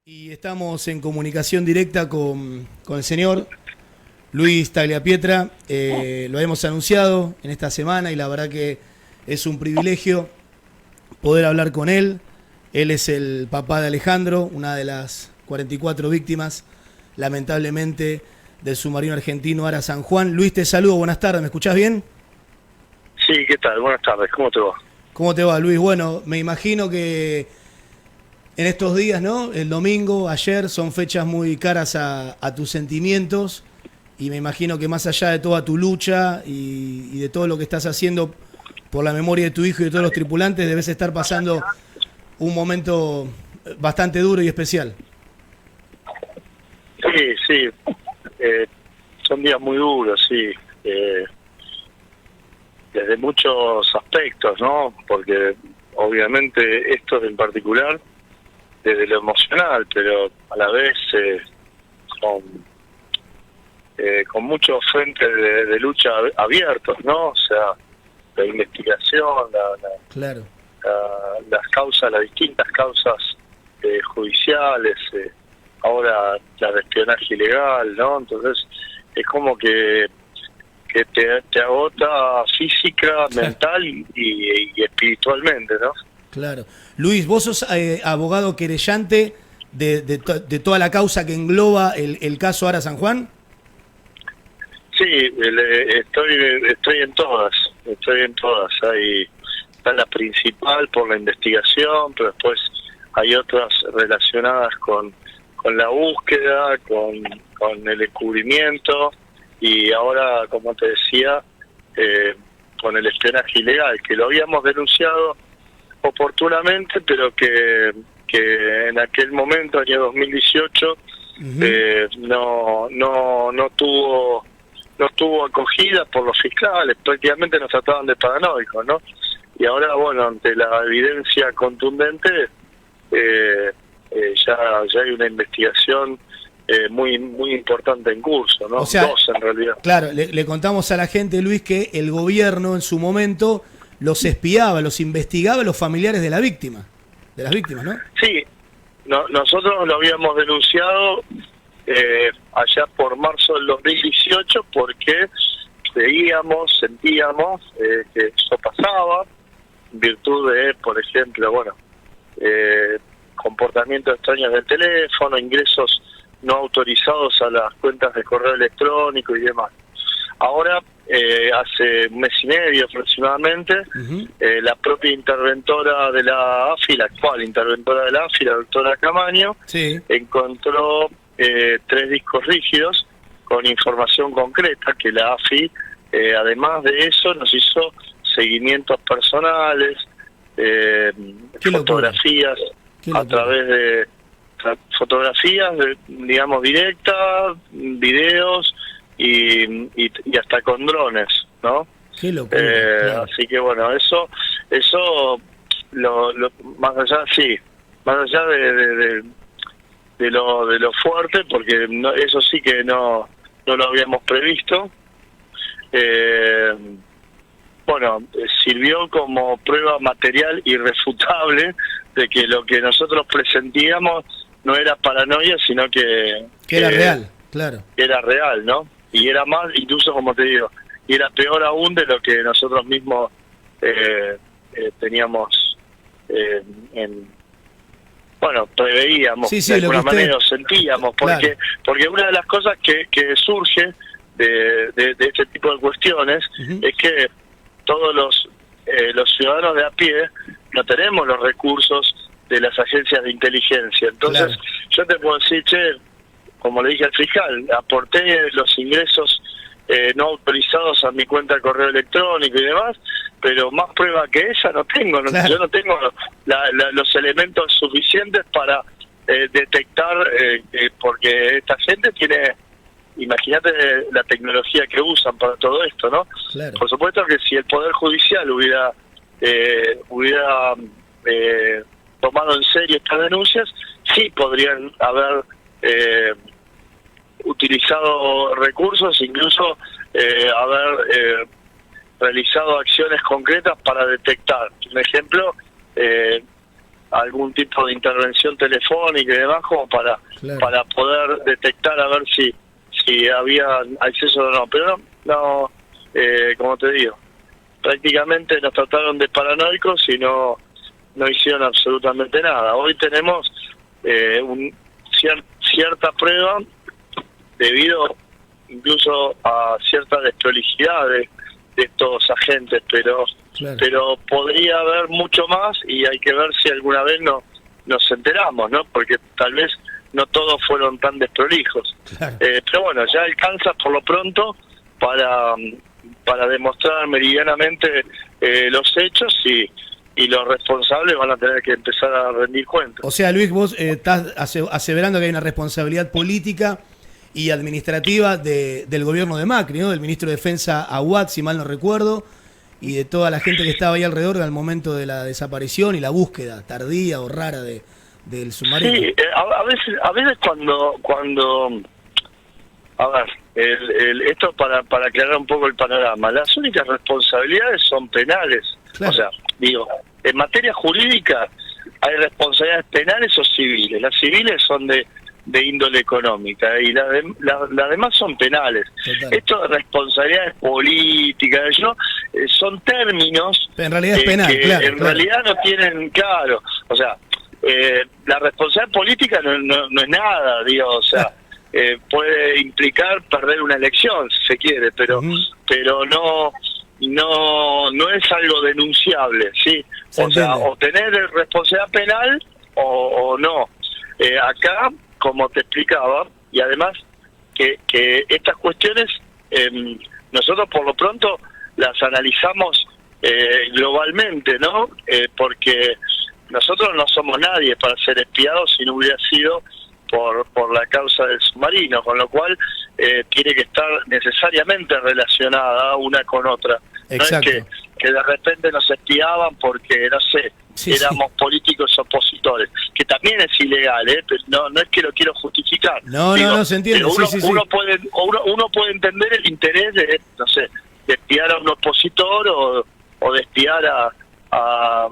Y estamos en comunicación directa con el señor Luis Tagliapietra. Lo hemos anunciado en esta semana y la verdad que es un privilegio poder hablar con él. Él es el papá de Alejandro, una de las 44 víctimas, lamentablemente, del submarino argentino Ara San Juan. Luis, te saludo, buenas tardes, ¿me escuchás bien? Sí, ¿qué tal? Buenas tardes, ¿cómo te va? ¿Cómo te va, Luis? Bueno, me imagino que en estos días, ¿no? El domingo, ayer, son fechas muy caras a tus sentimientos y me imagino que más allá de toda tu lucha y de todo lo que estás haciendo por la memoria de tu hijo y de todos los tripulantes, debes estar pasando un momento bastante duro y especial. Sí, son días muy duros, sí, desde muchos aspectos, ¿no? Porque obviamente esto en particular, desde lo emocional, pero a la vez con muchos frentes de lucha abiertos, ¿no? O sea, la investigación, Claro. las causas, las distintas causas judiciales, ahora la de espionaje ilegal, ¿no? Entonces es como que te agota física, mental y espiritualmente, ¿no? Claro. Luis, vos sos abogado querellante de toda la causa que engloba el caso Ara San Juan. Sí, estoy en todas. Hay está la principal por la investigación, pero después hay otras relacionadas con la búsqueda, con el descubrimiento y ahora, como te decía, con el espionaje ilegal, que lo habíamos denunciado oportunamente, pero que en aquel momento, año 2018, no tuvo acogida por los fiscales, prácticamente nos trataban de paranoicos, ¿no? Y ahora, bueno, ante la evidencia contundente, ya hay una investigación muy importante en curso, ¿no? O sea, dos en realidad. Claro, le contamos a la gente, Luis, que el gobierno en su momento los espiaba, los investigaba a los familiares de las víctimas, ¿no? Sí, nosotros lo habíamos denunciado allá por marzo del 2018 porque sentíamos que eso pasaba en virtud de, por ejemplo, comportamientos extraños del teléfono, ingresos no autorizados a las cuentas de correo electrónico y demás. Ahora, hace un mes y medio aproximadamente, la propia interventora de la AFI, la actual interventora de la AFI, la doctora Camaño, sí, encontró 3 discos rígidos con información concreta que la AFI, además de eso, nos hizo seguimientos personales, fotografías a través de fotografías, digamos, directas, videos y hasta con drones, ¿no? Qué locura, claro. Así que bueno, eso más allá de lo fuerte, porque eso sí que no lo habíamos previsto. Sirvió como prueba material irrefutable de que lo que nosotros presentíamos no era paranoia, sino que era real, claro. Era real, ¿no? Y era más, incluso como te digo, y era peor aún de lo que nosotros mismos teníamos preveíamos, sí, de alguna manera lo sentíamos, porque una de las cosas que surge de este tipo de cuestiones es que todos los ciudadanos de a pie no tenemos los recursos de las agencias de inteligencia. Entonces, yo te puedo decir, como le dije al fiscal, aporté los ingresos no autorizados a mi cuenta de correo electrónico y demás, pero más prueba que esa no tengo. Claro. Yo no tengo los elementos suficientes para detectar, porque esta gente tiene, imagínate la tecnología que usan para todo esto, ¿no? Claro. Por supuesto que si el Poder Judicial hubiera tomado en serio estas denuncias, sí podrían haber utilizado recursos, incluso haber realizado acciones concretas para detectar. Un ejemplo, algún tipo de intervención telefónica y demás como para poder detectar a ver si había acceso o no, pero no como te digo, prácticamente nos trataron de paranoicos y no hicieron absolutamente nada. Hoy tenemos cierta prueba debido incluso a cierta desprolijidad de estos agentes, pero podría haber mucho más y hay que ver si alguna vez nos enteramos, ¿no? Porque tal vez no todos fueron tan desprolijos. Claro. Pero bueno, ya alcanza por lo pronto para demostrar meridianamente los hechos y los responsables van a tener que empezar a rendir cuentas. O sea, Luis, vos estás aseverando que hay una responsabilidad política y administrativa del gobierno de Macri, ¿no? Del ministro de Defensa Aguad, si mal no recuerdo, y de toda la gente que estaba ahí alrededor al momento de la desaparición y la búsqueda tardía o rara del submarino. Sí, a veces cuando a ver, esto para aclarar un poco el panorama, las únicas responsabilidades son penales. Claro. O sea, digo, en materia jurídica hay responsabilidades penales o civiles. Las civiles son de índole económica y las demás son penales. Total. Esto de responsabilidades políticas, son términos pero en realidad es penal, que en realidad no tienen claro. O sea, la responsabilidad política no es nada, digo, o sea, puede implicar perder una elección si se quiere, pero no es algo denunciable, ¿sí? O sea, o tener responsabilidad penal o no. Acá, como te explicaba, y además que estas cuestiones nosotros por lo pronto las analizamos globalmente, ¿no? Porque nosotros no somos nadie para ser espiados si no hubiera sido por la causa del submarino, con lo cual tiene que estar necesariamente relacionada una con otra. Exacto. No es que de repente nos espiaban porque, no sé, éramos políticos opositores, que también es ilegal, pero no es que lo quiero justificar. No se entiende. Uno puede entender el interés de, no sé, de espiar a un opositor o de espiar a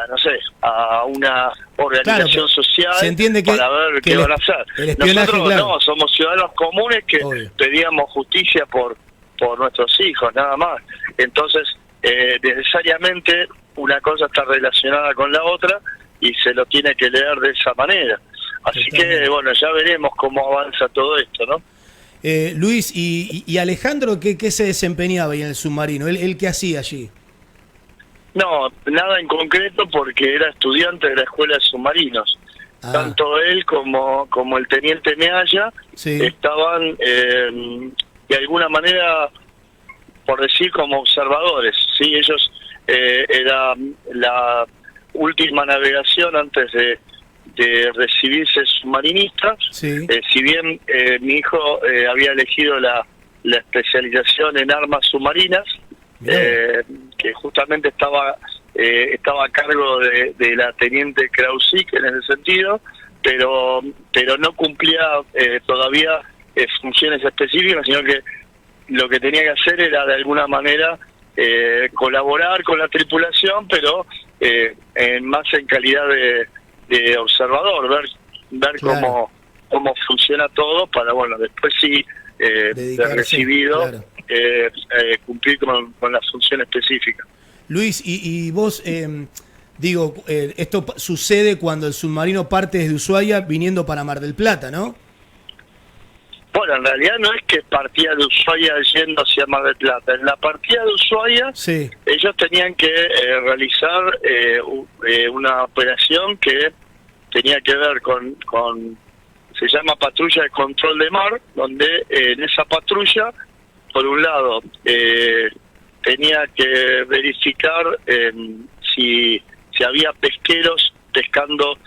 no sé, a una organización social se entiende para ver qué van a hacer. Nosotros no, somos ciudadanos comunes que pedíamos justicia por nuestros hijos, nada más. Entonces, necesariamente una cosa está relacionada con la otra y se lo tiene que leer de esa manera. Así que, bueno, ya veremos cómo avanza todo esto, ¿no? Luis, ¿y Alejandro qué se desempeñaba ahí en el submarino? ¿Él qué hacía allí? No, nada en concreto porque era estudiante de la escuela de submarinos. Tanto él como el teniente Mealla estaban de alguna manera, por decir, como observadores. Sí, ellos era la última navegación antes de recibirse submarinista. Sí. Si bien mi hijo había elegido la especialización en armas submarinas, que justamente estaba a cargo de la teniente Krausik en ese sentido, pero no cumplía todavía funciones específicas, sino que lo que tenía que hacer era de alguna manera colaborar con la tripulación, pero más en calidad de observador, ver claro. cómo funciona todo para, bueno, después sí de recibido cumplir con la función específica. Luis, y vos, esto sucede cuando el submarino parte desde Ushuaia viniendo para Mar del Plata, ¿no? Bueno, en realidad no es que partía de Ushuaia yendo hacia Mar del Plata. En la partida de Ushuaia, ellos tenían que realizar una operación que tenía que ver con se llama patrulla de control de mar, donde en esa patrulla, por un lado, tenía que verificar si había pesqueros pescando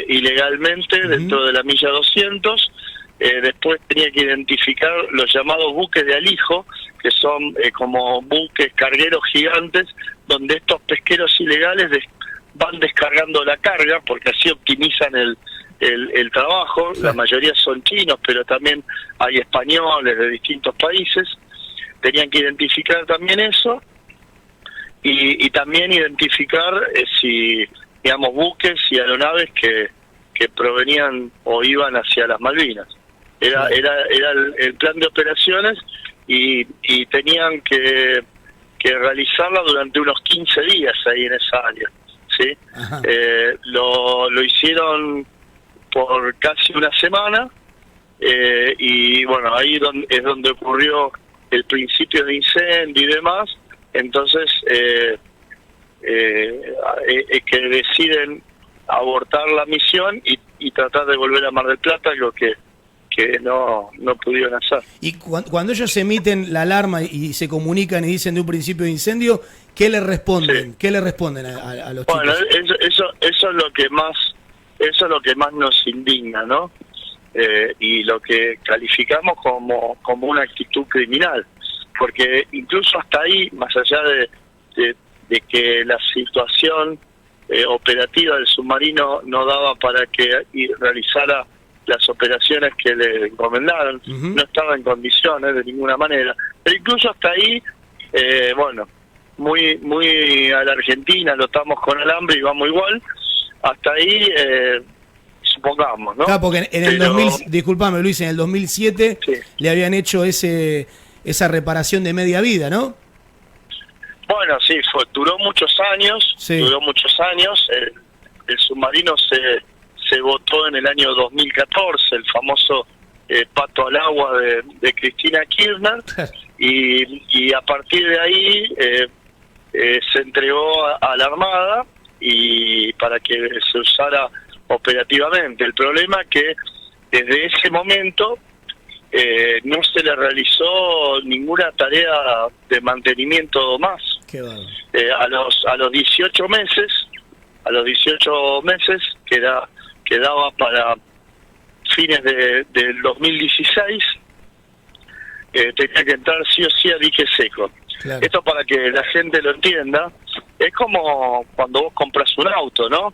ilegalmente dentro de la milla 200. Después tenía que identificar los llamados buques de alijo, que son como buques cargueros gigantes, donde estos pesqueros ilegales van descargando la carga, porque así optimizan el trabajo. La mayoría son chinos, pero también hay españoles de distintos países. Tenían que identificar también eso y también identificar si digamos, buques y aeronaves que provenían o iban hacia las Malvinas. Era el plan de operaciones y tenían que realizarla durante unos 15 días ahí en esa área, ¿sí? Lo hicieron por casi una semana, y bueno, ahí es donde ocurrió el principio de incendio y demás. Entonces que deciden abortar la misión y tratar de volver a Mar del Plata, algo que no pudieron hacer. Y cuando ellos emiten la alarma y se comunican y dicen de un principio de incendio, ¿qué le responden? Sí. ¿Qué le responden a los bueno, chicos? eso es lo que más nos indigna, ¿no? Y lo que calificamos como una actitud criminal, porque incluso hasta ahí, más allá de que la situación operativa del submarino no daba para que realizara las operaciones que le encomendaron, no estaba en condiciones de ninguna manera, pero incluso hasta ahí, bueno, muy a la Argentina, lo estamos con alambre y vamos igual, hasta ahí supongamos, ¿no? Claro, porque en el 2000, disculpame Luis, en el 2007 sí, le habían hecho esa reparación de media vida, ¿no? Bueno, sí, duró muchos años, sí. El submarino se votó en el año 2014, el famoso pato al agua de Cristina Kirchner, y a partir de ahí se entregó a la Armada y para que se usara operativamente. El problema es que desde ese momento no se le realizó ninguna tarea de mantenimiento más. A los 18 meses, que daba para fines del 2016, tenía que entrar sí o sí a dique seco. Claro. Esto, para que la gente lo entienda, es como cuando vos compras un auto, ¿no?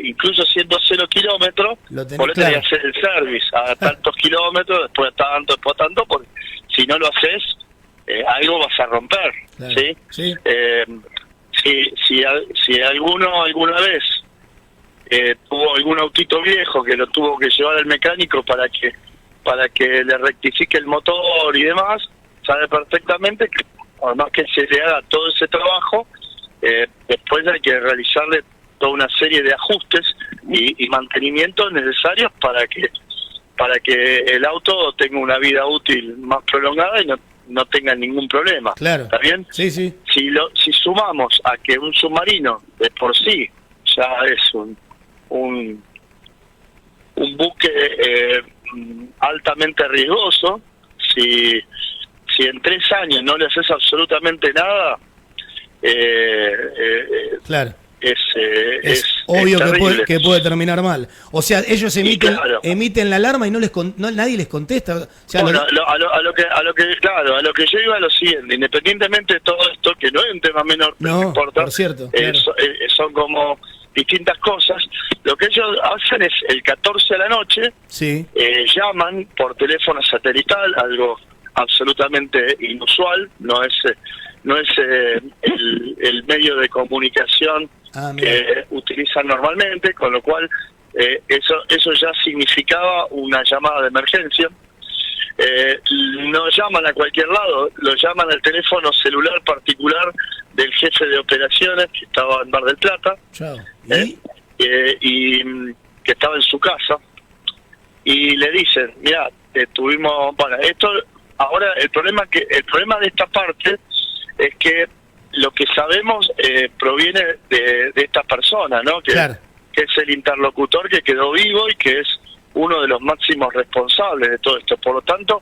Incluso siendo 0 kilómetros, vos le tenés que hacer el service a tantos kilómetros, después tanto, porque si no lo haces, algo vas a romper, claro. ¿Sí? Sí. Si alguno alguna vez tuvo algún autito viejo que lo tuvo que llevar al mecánico para que le rectifique el motor y demás, sabe perfectamente que además que se le haga todo ese trabajo, después hay que realizarle toda una serie de ajustes y mantenimientos necesarios para que el auto tenga una vida útil más prolongada y no tenga ningún problema. Claro. ¿Está bien? Sí, sí. Si sumamos a que un submarino de por sí ya es un buque altamente riesgoso, si en 3 años no le haces absolutamente nada, claro, es obvio que puede terminar mal. O sea, ellos emiten la alarma y nadie les contesta. O sea, bueno, a lo que yo iba a lo siguiente: independientemente de todo esto, que no es un tema menor, pero no importa, por cierto, claro. Son como distintas cosas. Lo que ellos hacen es el 14 a la noche, sí, llaman por teléfono satelital, algo absolutamente inusual, no es el medio de comunicación que utilizan normalmente, con lo cual eso ya significaba una llamada de emergencia. No llaman a cualquier lado, lo llaman al teléfono celular particular del jefe de operaciones que estaba en Mar del Plata, y que estaba en su casa, y le dicen: mira, esto ahora el problema de esta parte es que lo que sabemos proviene de esta persona, ¿no? Que es el interlocutor que quedó vivo y que es uno de los máximos responsables de todo esto. Por lo tanto,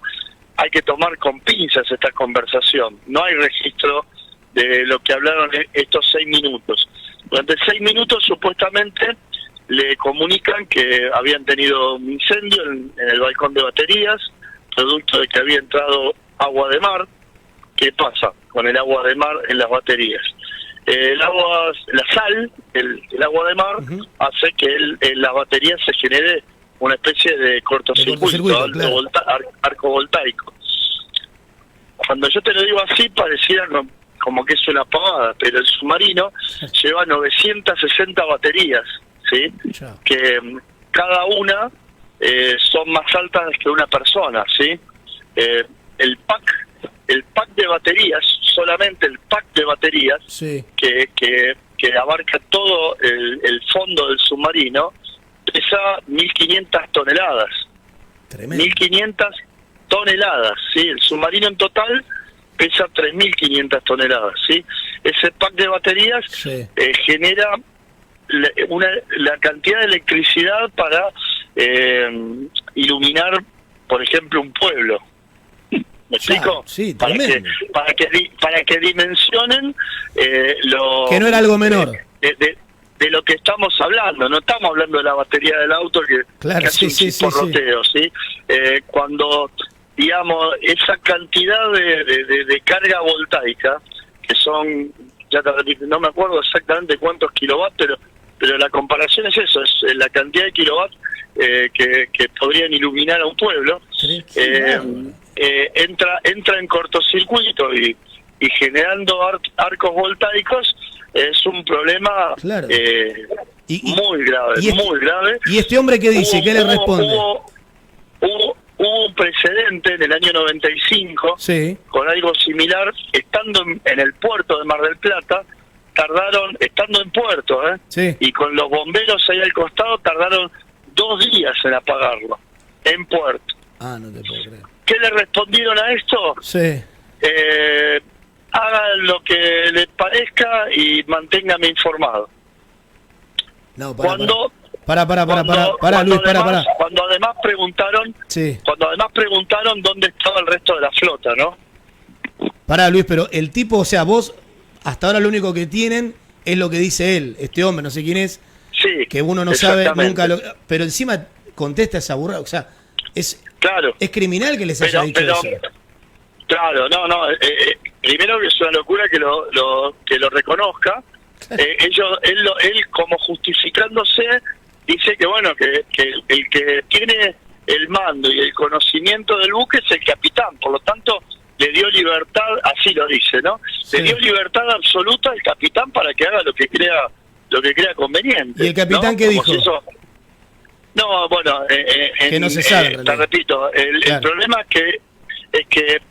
hay que tomar con pinzas esta conversación. No hay registro de lo que hablaron estos 6 minutos. Durante 6 minutos, supuestamente, le comunican que habían tenido un incendio en el balcón de baterías, producto de que había entrado agua de mar. ¿Qué pasa con el agua de mar en las baterías? La sal, el agua de mar, hace que en las baterías se genere una especie de cortocircuito, arco voltaico. Cuando yo te lo digo así, pareciera como que es una pavada, pero el submarino lleva 960 baterías, ¿sí? Chao. Que cada una son más altas que una persona, ¿sí? El pack de baterías, solamente el pack de baterías, Sí. que abarca todo el fondo del submarino, pesa 1.500 toneladas. Tremendo. 1.500 toneladas, ¿sí? El submarino en total pesa 3.500 toneladas, ¿sí? Ese pack de baterías Sí. genera la cantidad de electricidad para iluminar, por ejemplo, un pueblo. ¿Me explico? Sí, para tremendo. para que dimensionen lo Que no era algo menor. de lo que estamos hablando. No estamos hablando de la batería del auto Claro, que hace sí, un sí, sí, chisporroteo, ¿sí? Cuando, digamos, esa cantidad de carga voltaica, que son, ya te repito, no me acuerdo exactamente cuántos kilowatts, pero la comparación es eso, es la cantidad de kilowatts que podrían iluminar a un pueblo. Entra en cortocircuito y generando arcos voltaicos es un problema Claro. muy grave, muy grave. ¿Y este hombre qué dice? ¿Qué le responde? Hubo un precedente en el año 95 Sí. con algo similar, estando en el puerto de Mar del Plata, estando en puerto, Sí. y con los bomberos ahí al costado, tardaron 2 días en apagarlo, en puerto. Ah, no te puedo creer. ¿Qué le respondieron a esto? Sí. Hagan lo que les parezca y manténgame informado. No, Cuando Luis, para. Cuando además preguntaron, Sí. dónde estaba el resto de la flota, ¿no? Pará, Luis, pero el tipo, o sea, vos, hasta ahora lo único que tienen es lo que dice él, este hombre, no sé quién es, Sí. que uno no sabe exactamente. nunca, pero encima contesta esa burrada, o sea, es Claro. criminal que les haya dicho eso. Claro, no, primero que es una locura que lo reconozca. Él como justificándose dice que bueno, que el que tiene el mando y el conocimiento del buque es el capitán, por lo tanto le dio libertad, así lo dice, ¿no? Sí. Le dio libertad absoluta al capitán para que haga lo que crea conveniente. ¿Y el capitán ¿no? qué Como dijo? si eso... No, bueno, Que no se sabe, en te realidad. repito, el Claro. problema es que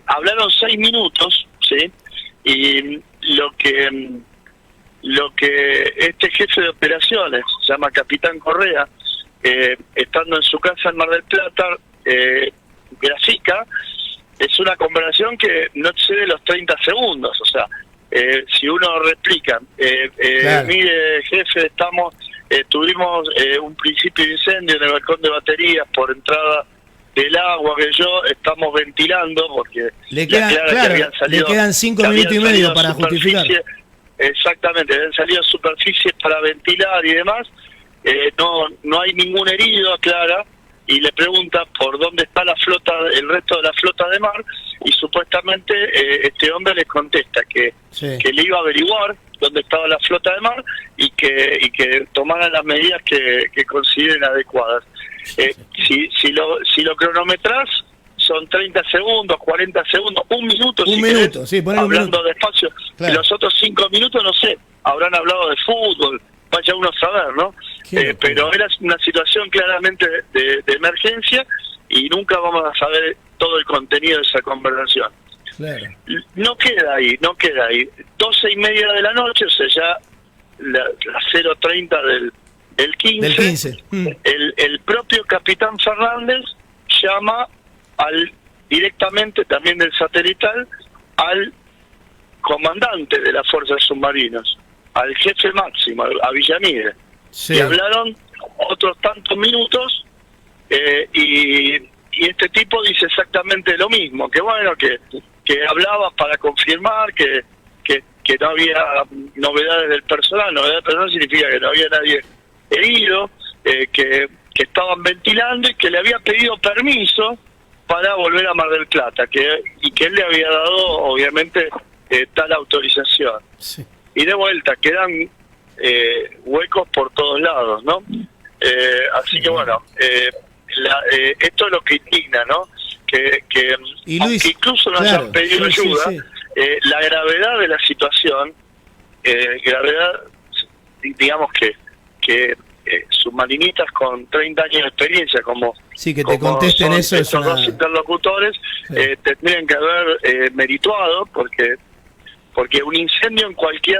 hablaron 6 minutos, ¿sí? Y lo que este jefe de operaciones, se llama Capitán Correa, estando en su casa en Mar del Plata, grafica, es una conversación que no excede los 30 segundos, o sea, si uno replica, Claro. mire jefe, tuvimos un principio de incendio en el balcón de baterías por entrada del agua estamos ventilando porque Le quedan 5 minutos y medio para justificar. Exactamente, habían salido superficies para ventilar y demás, no hay ningún herido, aclara, y le pregunta por dónde está la flota, el resto de la flota de mar, y supuestamente este hombre les contesta que le iba a averiguar dónde estaba la flota de mar y que tomaran las medidas que consideren adecuadas. Si lo cronometras, son 30 segundos, 40 segundos, un minuto, Un minuto, sí, poner un hablando minuto. despacio. Claro. Y los otros 5 minutos, no sé, habrán hablado de fútbol, vaya uno a saber, ¿no? Pero era una situación claramente de emergencia y nunca vamos a saber todo el contenido de esa conversación. Claro. No queda ahí. 12:30 de la noche, o sea, ya la 0:30 del 15. Del 15. El propio capitán Fernández llama directamente, también del satelital, al comandante de las fuerzas submarinas, al jefe máximo, a Villamide. Sí. Y hablaron otros tantos minutos y este tipo dice exactamente lo mismo, que bueno, que hablaba para confirmar que no había novedades del personal. Novedades del personal significa que no había nadie herido, que estaban ventilando y que le había pedido permiso para volver a Mar del Plata, y que él le había dado, obviamente, tal autorización. Sí. Y de vuelta, quedan huecos por todos lados, ¿no? Así que bueno, esto es lo que indigna, ¿no? Que Y Luis, aunque incluso no claro, hayan pedido sí, ayuda, sí. La gravedad de la situación, gravedad, digamos que submarinistas con 30 años de experiencia, como sí, que te contesten eso, estos dos interlocutores, sí, tendrían que haber merituado, porque un incendio en cualquier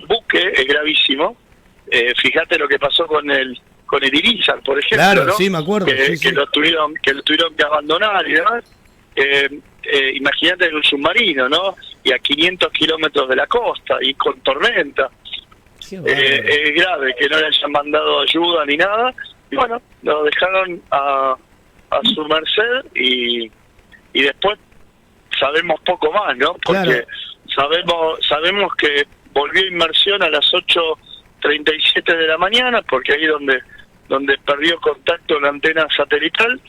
buque es gravísimo. Fíjate lo que pasó con el Irizar, por ejemplo, claro, ¿no? sí, me acuerdo, que sí. lo tuvieron que abandonar y demás. Imagínate en un submarino, ¿no? Y a 500 kilómetros de la costa y con tormenta. Es grave que no le hayan mandado ayuda ni nada. Y bueno, lo dejaron a su merced y después sabemos poco más, ¿no? Porque sabemos que volvió inmersión a las 8:37 de la mañana, porque ahí donde perdió contacto la antena satelital,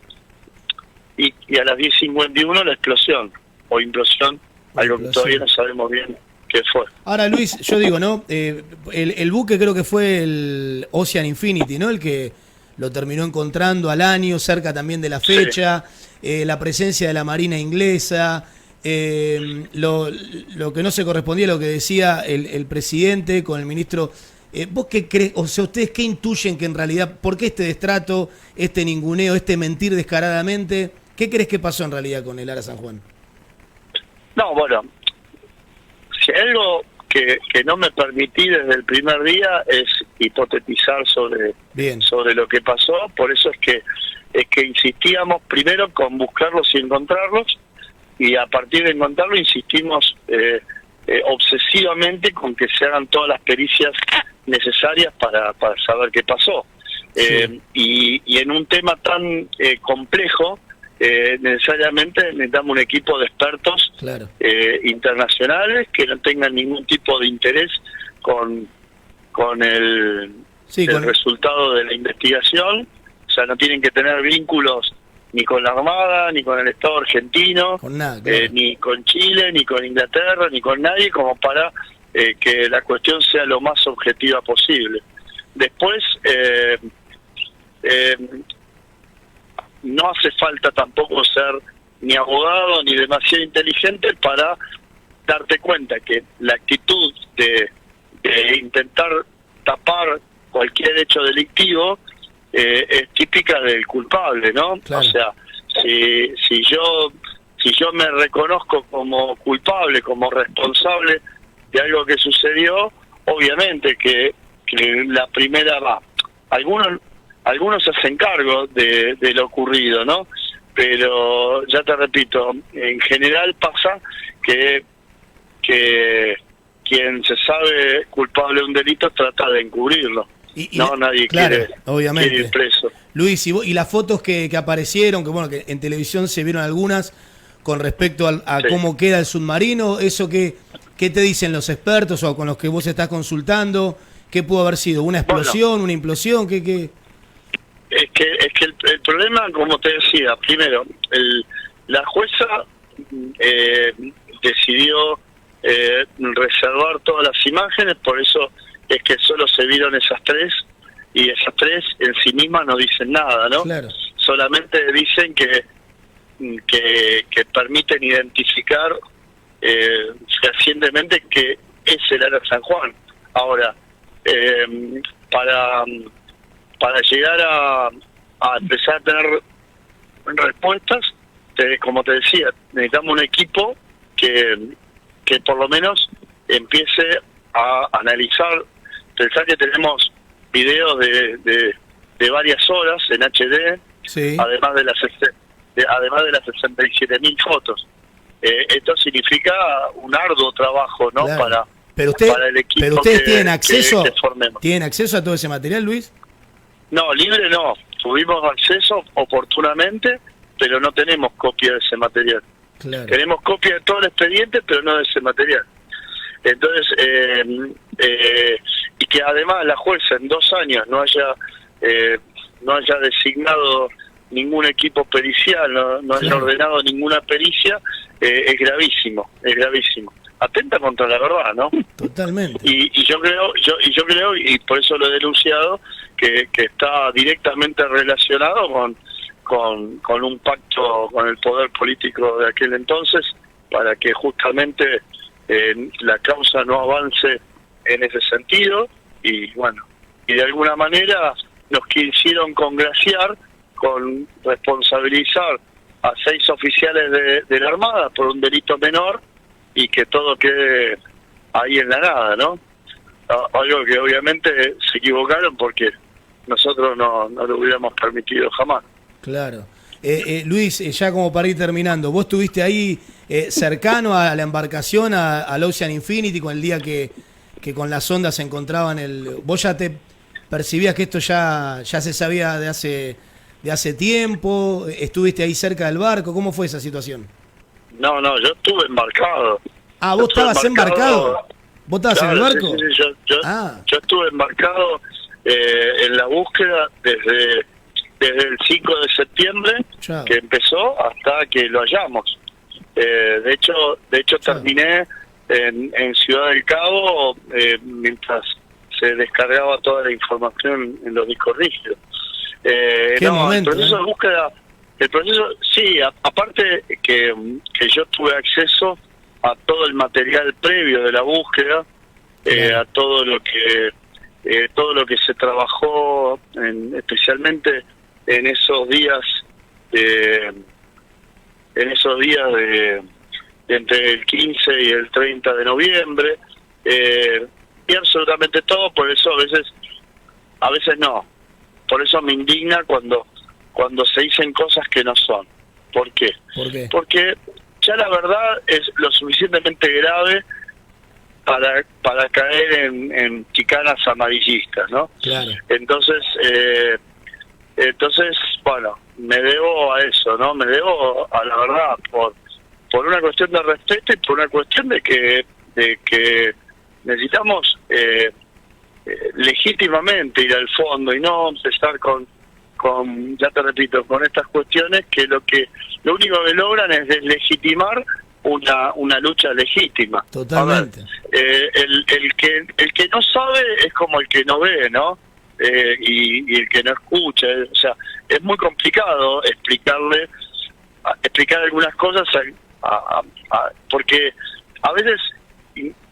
y a las 10:51 la explosión o implosión, algo que todavía no sabemos bien qué fue. Ahora, Luis, yo digo, ¿no? El buque creo que fue el Ocean Infinity, ¿no? El que lo terminó encontrando al año, cerca también de la fecha, sí. La presencia de la Marina inglesa, lo que no se correspondía a lo que decía el presidente con el ministro. ¿Vos qué crees? O sea, ¿ustedes qué intuyen que en realidad, por qué este destrato, este ninguneo, este mentir descaradamente? ¿Qué crees que pasó en realidad con el Ara San Juan? No, bueno, si hay algo que no me permití desde el primer día es hipotetizar sobre lo que pasó. Por eso es que insistíamos primero con buscarlos y encontrarlos, y a partir de encontrarlos insistimos obsesivamente con que se hagan todas las pericias necesarias para saber qué pasó. Sí. Y en un tema tan complejo, necesariamente necesitamos un equipo de expertos, claro, internacionales, que no tengan ningún tipo de interés con el resultado de la investigación. O sea, no tienen que tener vínculos ni con la Armada, ni con el Estado argentino, con nada, claro, ni con Chile, ni con Inglaterra, ni con nadie, como para que la cuestión sea lo más objetiva posible. Después, no hace falta tampoco ser ni abogado ni demasiado inteligente para darte cuenta que la actitud de intentar tapar cualquier hecho delictivo es típica del culpable, ¿no? Claro. O sea, si yo me reconozco como culpable, como responsable de algo que sucedió, obviamente que la primera va. Algunos se hacen cargo de lo ocurrido, ¿no? Pero ya te repito, en general pasa que quien se sabe culpable de un delito trata de encubrirlo. Nadie quiere ir preso. Luis, y las fotos que aparecieron, que en televisión se vieron algunas con respecto a sí, cómo queda el submarino, eso ¿qué te dicen los expertos o con los que vos estás consultando? ¿Qué pudo haber sido? ¿Una explosión, una implosión? ¿Qué? Es que el problema, como te decía, primero, la jueza decidió reservar todas las imágenes, por eso es que solo se vieron esas tres, y esas tres en sí mismas no dicen nada, ¿no? Claro. Solamente dicen que permiten identificar fehacientemente que es el Ara San Juan. Ahora, para llegar a empezar a tener respuestas, como te decía, necesitamos un equipo que por lo menos empiece a analizar. Pensar que tenemos videos de varias horas en HD, sí, además de las 67.000 fotos. Esto significa un arduo trabajo, ¿no? Claro. Para el equipo. Pero ustedes tienen acceso, que formemos. ¿Tienen acceso a todo ese material, Luis? No, libre no. Tuvimos acceso oportunamente, pero no tenemos copia de ese material. Claro. Tenemos copia de todo el expediente, pero no de ese material. Entonces, y que además la jueza en 2 años no haya designado ningún equipo pericial, no haya ordenado ninguna pericia, es gravísimo, atenta contra la verdad, ¿no? Totalmente. Y yo creo, y por eso lo he denunciado, que está directamente relacionado con un pacto con el poder político de aquel entonces, para que justamente la causa no avance en ese sentido, y bueno, y de alguna manera nos quisieron congraciar con responsabilizar a 6 oficiales de la Armada por un delito menor y que todo quede ahí en la nada, ¿no? Algo que obviamente se equivocaron porque nosotros no lo hubiéramos permitido jamás. Claro. Luis, ya como para ir terminando, vos estuviste ahí cercano a la embarcación, al Ocean Infinity, con el día que con la sonda se encontraban ¿Vos ya te percibías que esto ya se sabía de hace tiempo? ¿Estuviste ahí cerca del barco? ¿Cómo fue esa situación? No, yo estuve embarcado. Ah, ¿vos estabas embarcado? ¿Vos estabas en el barco? Sí, yo estuve embarcado en la búsqueda desde el 5 de septiembre, Chao. que empezó, hasta que lo hallamos. De hecho terminé en Ciudad del Cabo mientras se descargaba toda la información en los discos rígidos. Momento, el proceso de búsqueda, sí, aparte que yo tuve acceso a todo el material previo de la búsqueda, a todo lo que se trabajó, especialmente en esos días de entre el 15 y el 30 de noviembre, y absolutamente todo. Por eso a veces no, por eso me indigna cuando se dicen cosas que no son. ¿Por qué? Porque ya la verdad es lo suficientemente grave para caer en chicanas amarillistas, ¿no? Claro. Entonces, bueno, me debo a eso, ¿no? Me debo a la verdad por una cuestión de respeto y por una cuestión de que necesitamos legítimamente ir al fondo y no empezar con ya te repito, con estas cuestiones que lo único que logran es deslegitimar una lucha legítima. Totalmente. El que no sabe es como el que no ve, ¿no? Y el que no escucha, o sea, es muy complicado explicar algunas cosas porque a veces,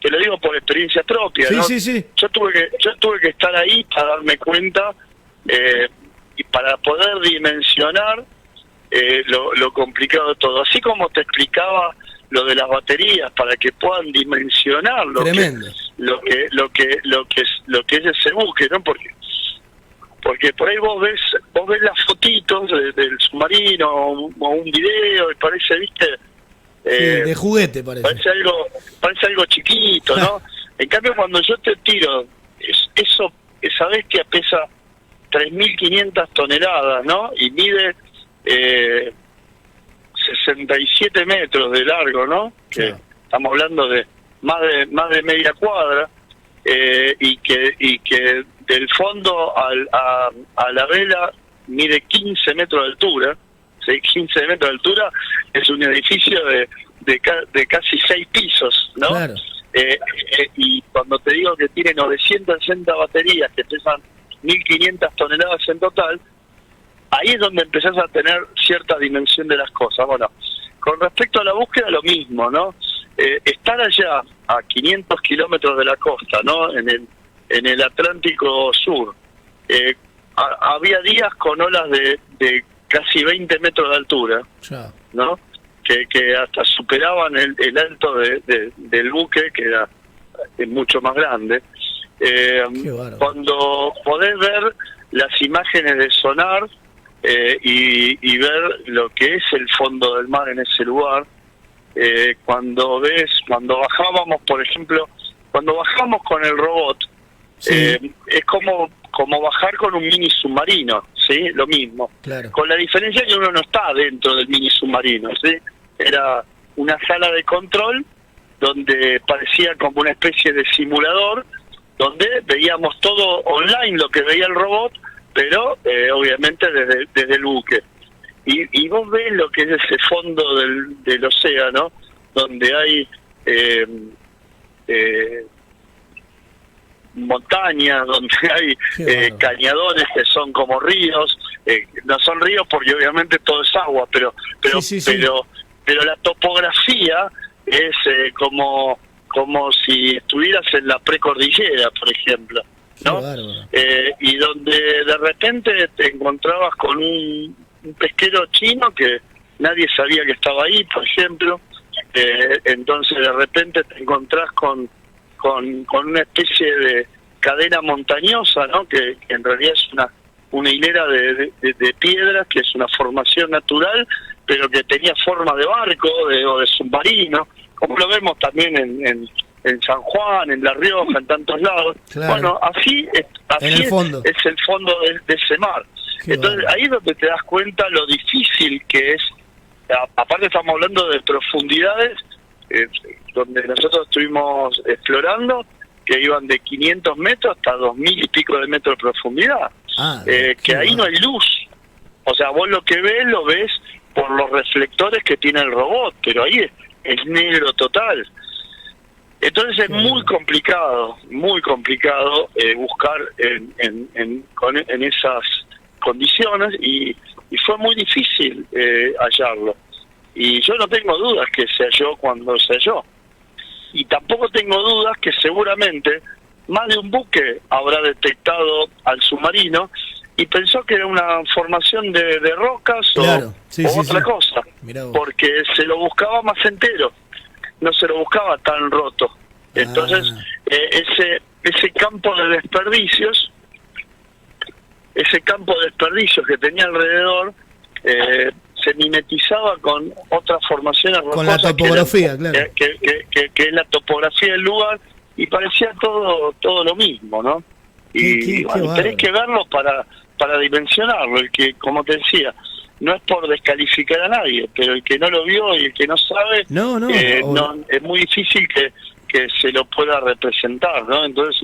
te lo digo por experiencia propia, sí, ¿no? Sí. Yo tuve que estar ahí para darme cuenta y para poder dimensionar lo complicado de todo, así como te explicaba lo de las baterías para que puedan dimensionar lo que es ese buque, ¿no? Porque por ahí vos ves las fotitos del submarino o un video y parece, viste, de juguete parece parece algo chiquito, ¿no? En cambio, cuando yo te tiro esa bestia pesa 3.500 toneladas, ¿no? Y mide 67 metros de largo, ¿no? Que estamos hablando de más de media cuadra, y que del fondo a la vela mide 15 metros de altura. ¿Sí? 15 metros de altura es un edificio de casi 6 pisos, ¿no? Claro. Y cuando te digo que tiene 960 baterías que pesan 1.500 toneladas en total, ahí es donde empezás a tener cierta dimensión de las cosas. Bueno, con respecto a la búsqueda, lo mismo, ¿no? Estar allá a 500 kilómetros de la costa, ¿no? En el Atlántico Sur, había días con olas de casi 20 metros de altura, ¿no? Que hasta superaban el alto del buque, que era mucho más grande. Cuando podés ver las imágenes de sonar y ver lo que es el fondo del mar en ese lugar, cuando bajábamos, por ejemplo, cuando bajamos con el robot, es como bajar con un mini submarino, ¿sí? Lo mismo. Claro. Con la diferencia que uno no está dentro del mini submarino, ¿sí? Era una sala de control donde parecía como una especie de simulador, donde veíamos todo online, lo que veía el robot, pero obviamente desde el buque. Y vos ves lo que es ese fondo del océano, donde hay montañas, donde hay cañadones que son como ríos, no son ríos porque obviamente todo es agua, pero la topografía es como como si estuvieras en la precordillera, por ejemplo, ¿no? Y donde de repente te encontrabas con un pesquero chino que nadie sabía que estaba ahí, por ejemplo. Entonces de repente te encontrás con una especie de cadena montañosa, ¿no? Que en realidad es una hilera de piedras, que es una formación natural, pero que tenía forma de barco o de submarino, como lo vemos también en San Juan, en La Rioja, en tantos lados. Claro. Bueno, así es el fondo de ese mar. Qué Entonces ahí es donde te das cuenta lo difícil que es. Aparte estamos hablando de profundidades donde nosotros estuvimos explorando, que iban de 500 metros hasta 2000 y pico de metros de profundidad. Que ahí no hay luz. O sea, vos lo ves por los reflectores que tiene el robot, pero ahí es negro total. Entonces es muy complicado buscar en esas condiciones, y fue muy difícil hallarlo. Y yo no tengo dudas que se halló cuando se halló. Y tampoco tengo dudas que seguramente más de un buque habrá detectado al submarino y pensó que era una formación de rocas o otra cosa, porque se lo buscaba más entero, no se lo buscaba tan roto. Entonces ese campo de desperdicios que tenía alrededor se mimetizaba con otras formaciones rocosas, con la topografía, que es la topografía del lugar, y parecía todo lo mismo, ¿no? Y bueno, tenés que verlo para dimensionarlo. El que, como te decía, no es por descalificar a nadie, pero el que no lo vio y el que no sabe, no es muy difícil que se lo pueda representar, ¿no? Entonces,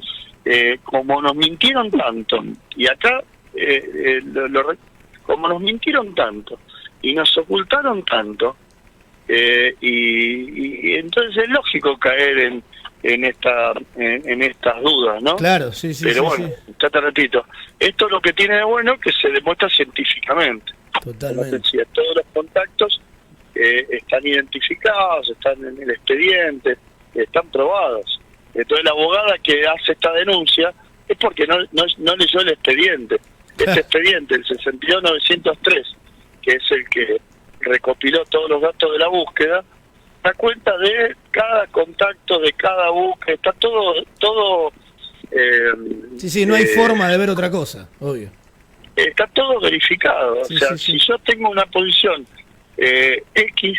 como nos mintieron tanto, y acá como nos mintieron tanto y nos ocultaron tanto, y entonces es lógico caer en estas dudas, ¿no? Claro, sí. Pero bueno, ya te repito, esto es lo que tiene de bueno, que se demuestra científicamente. Totalmente. Como te decía, todos los contactos están identificados, están en el expediente, están probados. Entonces la abogada que hace esta denuncia es porque no leyó el expediente. Este expediente, el 62.903, que es el que recopiló todos los datos de la búsqueda, da cuenta de cada contacto, de cada búsqueda, está todo no hay forma de ver otra cosa, obvio. Está todo verificado. Si yo tengo una posición X,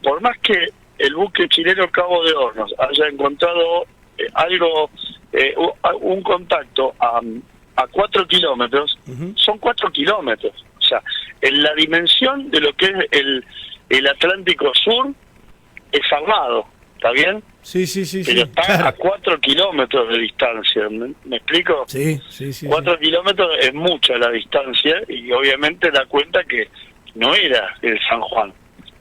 por más que el buque chileno Cabo de Hornos haya encontrado un contacto a 4 kilómetros, son 4 kilómetros. O sea, en la dimensión de lo que es el Atlántico Sur es salvado, ¿está bien? Sí. Pero está a 4 kilómetros de distancia, ¿me explico? Sí. 4 kilómetros es mucha la distancia, y obviamente da cuenta que no era el San Juan.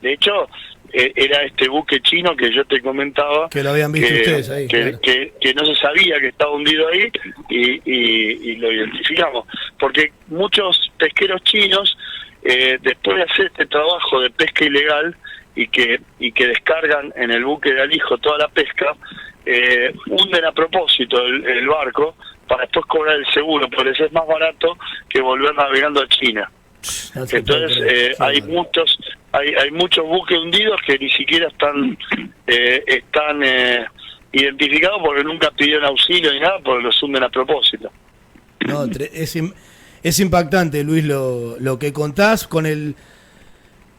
De hecho, era este buque chino que yo te comentaba, que lo habían visto ustedes ahí, que no se sabía que estaba hundido ahí, y lo identificamos, porque muchos pesqueros chinos, después de hacer este trabajo de pesca ilegal y que descargan en el buque de Alijo toda la pesca, hunden a propósito el barco para después cobrar el seguro, porque les es más barato que volver navegando a China. Entonces hay muchos buques hundidos que ni siquiera están identificados, porque nunca pidieron auxilio ni nada, porque los hunden a propósito. No, es impactante, Luis, lo que contás, con el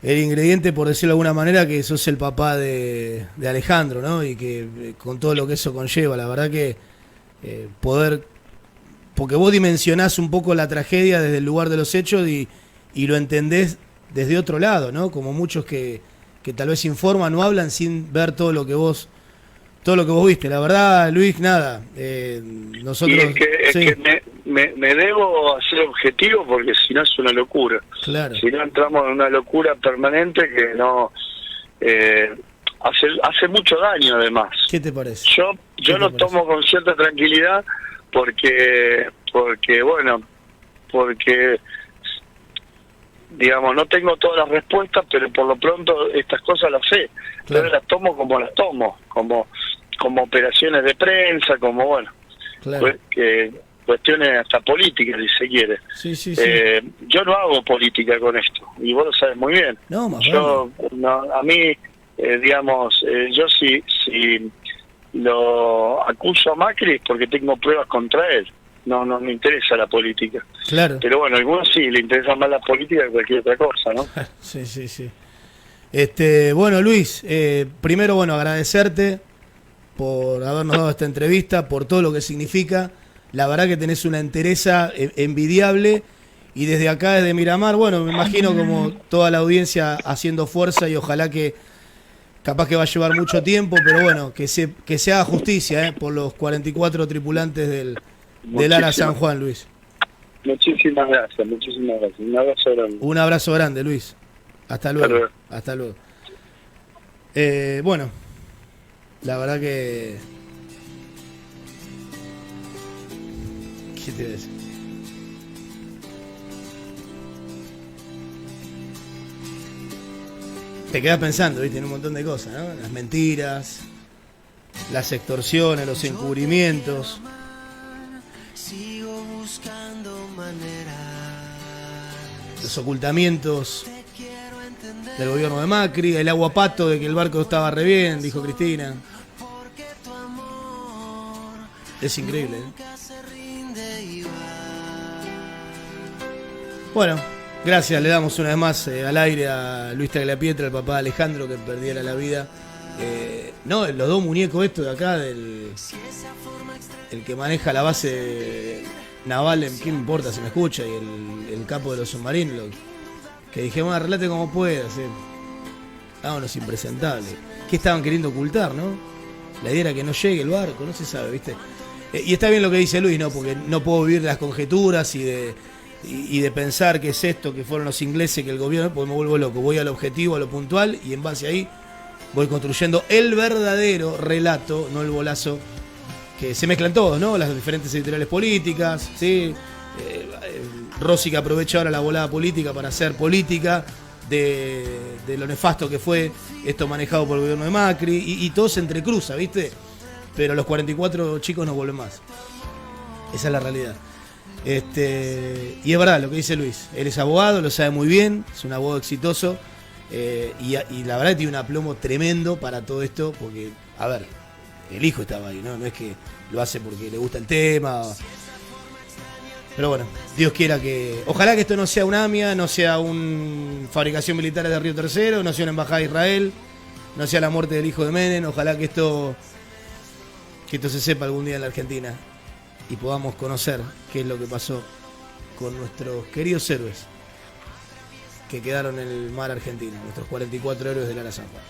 ingrediente, por decirlo de alguna manera, que sos el papá de Alejandro, ¿no? Y que con todo lo que eso conlleva, la verdad que porque vos dimensionás un poco la tragedia desde el lugar de los hechos y lo entendés desde otro lado, ¿no? Como muchos que tal vez informan o hablan sin ver todo lo que vos viste. La verdad, Luis, nada, nosotros... Y es que me debo hacer objetivo, porque si no es una locura. Claro. Si no entramos en una locura permanente que no... hace mucho daño, además. ¿Qué te parece? Yo lo tomo con cierta tranquilidad, porque digamos, no tengo todas las respuestas, pero por lo pronto estas cosas las sé. Claro. Yo las tomo como las tomo, como operaciones de prensa, como, bueno, Claro. cuestiones hasta políticas, si se quiere. Sí, sí, sí. Yo no hago política con esto, y vos lo sabes muy bien. No, más Yo, no, a mí, digamos, yo si lo acuso a Macri es porque tengo pruebas contra él. No me interesa la política. Claro. Pero bueno, a algunos sí le interesa más la política que cualquier otra cosa, ¿no? Sí, sí, sí. Bueno, Luis, primero, bueno, agradecerte por habernos dado esta entrevista, por todo lo que significa. La verdad que tenés una entereza envidiable, y desde acá, desde Miramar, bueno, me imagino como toda la audiencia haciendo fuerza, y ojalá que, capaz que va a llevar mucho tiempo, pero bueno, que se haga justicia por los 44 tripulantes del Ara San Juan, Luis. Muchísimas gracias, muchísimas gracias. Un abrazo grande. Un abrazo grande, Luis. Hasta luego. luego. Hasta luego. Bueno, la verdad que... ¿Qué te voy a decir? Te quedas pensando, ¿viste? En un montón de cosas, ¿no? Las mentiras, las extorsiones, los encubrimientos. Sigo buscando maneras. Los ocultamientos del gobierno de Macri, el aguapato de que el barco estaba re bien, dijo Cristina. Es increíble, ¿eh? Bueno, gracias, le damos una vez más al aire a Luis Tagliapietra, el papá de Alejandro, que perdiera la vida. No, los dos muñecos estos de acá, el que maneja la base naval, ¿qué me importa si me escucha? Y el capo de los submarinos, que dije, bueno, relate como puedas. Vámonos, impresentable. ¿Qué estaban queriendo ocultar, no? La idea era que no llegue el barco, no se sabe, ¿viste? Y está bien lo que dice Luis, ¿no? Porque no puedo vivir de las conjeturas y de pensar que es esto, que fueron los ingleses, que el gobierno, porque me vuelvo loco. Voy al objetivo, a lo puntual, y en base ahí voy construyendo el verdadero relato, no el bolazo, que se mezclan todos, ¿no? Las diferentes editoriales políticas, ¿sí? Rossi, que aprovecha ahora la volada política para hacer política de lo nefasto que fue esto manejado por el gobierno de Macri, y todo se entrecruza, ¿viste? Pero los 44 chicos no vuelven más. Esa es la realidad. Y es verdad lo que dice Luis. Él es abogado, lo sabe muy bien, es un abogado exitoso, y la verdad que tiene un aplomo tremendo para todo esto, porque, a ver, el hijo estaba ahí, ¿no? No es que lo hace porque le gusta el tema. Pero bueno, Dios quiera que... Ojalá que esto no sea una AMIA, no sea una fabricación militar de Río Tercero, no sea una embajada de Israel, no sea la muerte del hijo de Menem. Ojalá que esto se sepa algún día en la Argentina y podamos conocer qué es lo que pasó con nuestros queridos héroes que quedaron en el mar argentino, nuestros 44 héroes del Ara San Juan.